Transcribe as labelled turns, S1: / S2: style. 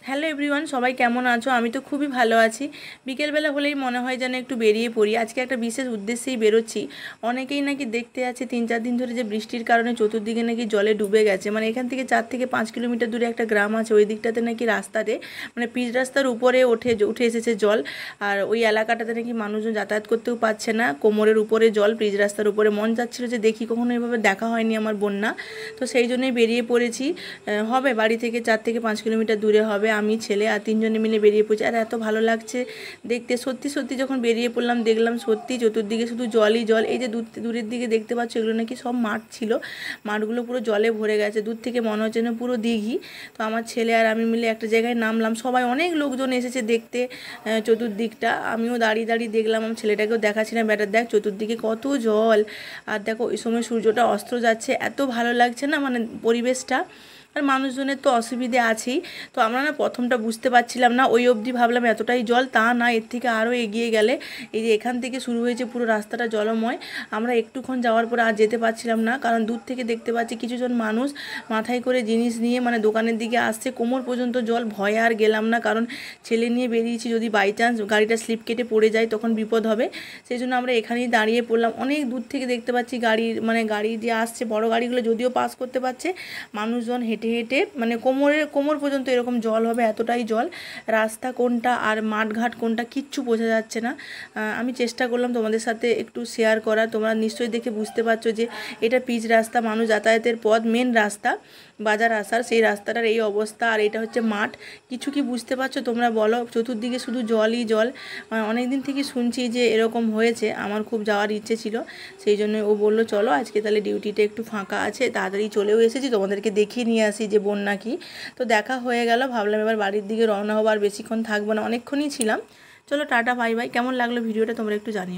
S1: Hello everyone, সবাই কেমন আছো? আমি তো খুবই ভালো আছি। বিকেলবেলা হলেই মনে হয় যেন একটু বেরিয়ে পড়ি। আজকে একটা বিশেষ উদ্দেশ্যেই বেরোচ্ছি। অনেকেই নাকি দেখতে আছে 3-4 দিন ধরে যে বৃষ্টির কারণে চতুর্দিকে নাকি জলে ডুবে গেছে। মানে এখান থেকে 4 থেকে 5 কিলোমিটার দূরে একটা গ্রাম আছে, ওই দিকটাতে নাকি রাস্তাতে মানে পিচ রাস্তার উপরে উঠে এসেছে জল। আর ওই এলাকাটাতে নাকি মানুষজন যাতায়াত করতেও পারছে না, কোমরের উপরে জল, পিচ রাস্তার উপরে। মন চাচ্ছিল যে দেখি, কখনো এভাবে দেখা হয়নি আমার বন্যা। তো সেই জন্যই বেরিয়ে পড়েছি। হবে বাড়ি থেকে 4 থেকে 5 কিলোমিটার দূরে হবে। আমি, ছেলে আর 3জনে মিলে বেরিয়ে পড়ছি। আর এত ভালো লাগছে দেখতে। সত্যি সত্যি যখন বেরিয়ে পড়লাম দেখলাম সত্যি চতুর্দিকে শুধু জলই জল। এই যে দূরের দিকে দেখতে পাচ্ছ, এগুলো নাকি সব মাঠ ছিল। মাঠগুলো পুরো জলে ভরে গেছে। দূর থেকে মনে হচ্ছে না পুরো দিঘি। তো আমার ছেলে আর আমি মিলে একটা জায়গায় নামলাম। সবাই, অনেক লোকজন এসেছে দেখতে চতুর্দিকটা। আমিও দাঁড়িয়ে দাঁড়িয়ে দেখলাম। আমার ছেলেটাকেও দেখাচ্ছিলাম, ব্যাটার দেখ চতুর্দিকে কত জল। আর দেখো ওই সময় সূর্যটা অস্ত যাচ্ছে, এত ভালো লাগছে না মানে পরিবেশটা। আর মানুষজনের তো অসুবিধে আছেই। তো আমরা না প্রথমটা বুঝতে পারছিলাম না, ওই অবধি ভাবলাম এতটাই জল, তা না, এর থেকে আরও এগিয়ে গেলে এই যে এখান থেকে শুরু হয়েছে পুরো রাস্তাটা জলময়। আমরা একটুক্ষণ যাওয়ার পর আর যেতে পারছিলাম না, কারণ দূর থেকে দেখতে পাচ্ছি কিছুজন মানুষ মাথায় করে জিনিস নিয়ে মানে দোকানের দিকে আসছে, কোমর পর্যন্ত জল। ভয়ে আর গেলাম না, কারণ ছেলে নিয়ে বেরিয়েছি, যদি বাই চান্স গাড়িটা স্লিপ কেটে পড়ে যায় তখন বিপদ হবে। সেই জন্য আমরা এখানেই দাঁড়িয়ে পড়লাম। অনেক দূর থেকে দেখতে পাচ্ছি গাড়ি যে আসছে, বড় গাড়িগুলো যদিও পাস করতে পারছে, মানুষজন হেঁটে হেঁটে মানে কোমর পর্যন্ত এরকম জল হবে, এতটাই জল। রাস্তা কোনটা আর মাঠঘাট কোনটা কিচ্ছু বোঝা যাচ্ছে না। আমি চেষ্টা করলাম তোমাদের সাথে একটু শেয়ার করা। তোমরা নিশ্চয়ই দেখে বুঝতে পারছো যে এটা পিচ রাস্তা, মানুষ যাতায়াতের পথ, মেন রাস্তা বাজার আসার, সেই রাস্তাটার এই অবস্থা। আর এটা হচ্ছে মাঠ। কিছু কি বুঝতে পারছো তোমরা বলো? চতুর্দিকে শুধু জলই জল। অনেক দিন থেকে শুনছি যে এরকম হয়েছে, আমার খুব যাওয়ার ইচ্ছে ছিল। সেই জন্য ও বললো চলো আজকে তাহলে ডিউটিটা একটু ফাঁকা আছে, তাড়াতাড়ি চলেও এসেছি, তোমাদেরকে দেখিয়ে নিয়ে আসি যে বন্যা কি। তো দেখা হয়ে গেল, ভাবলাম এবার বাড়ির দিকে রওনা হবো। আর বেশিক্ষণ থাকবো না, অনেকক্ষণই ছিলাম। চলো টাটা, বাই বাই। কেমন লাগলো ভিডিওটা তোমরা একটু জানিও।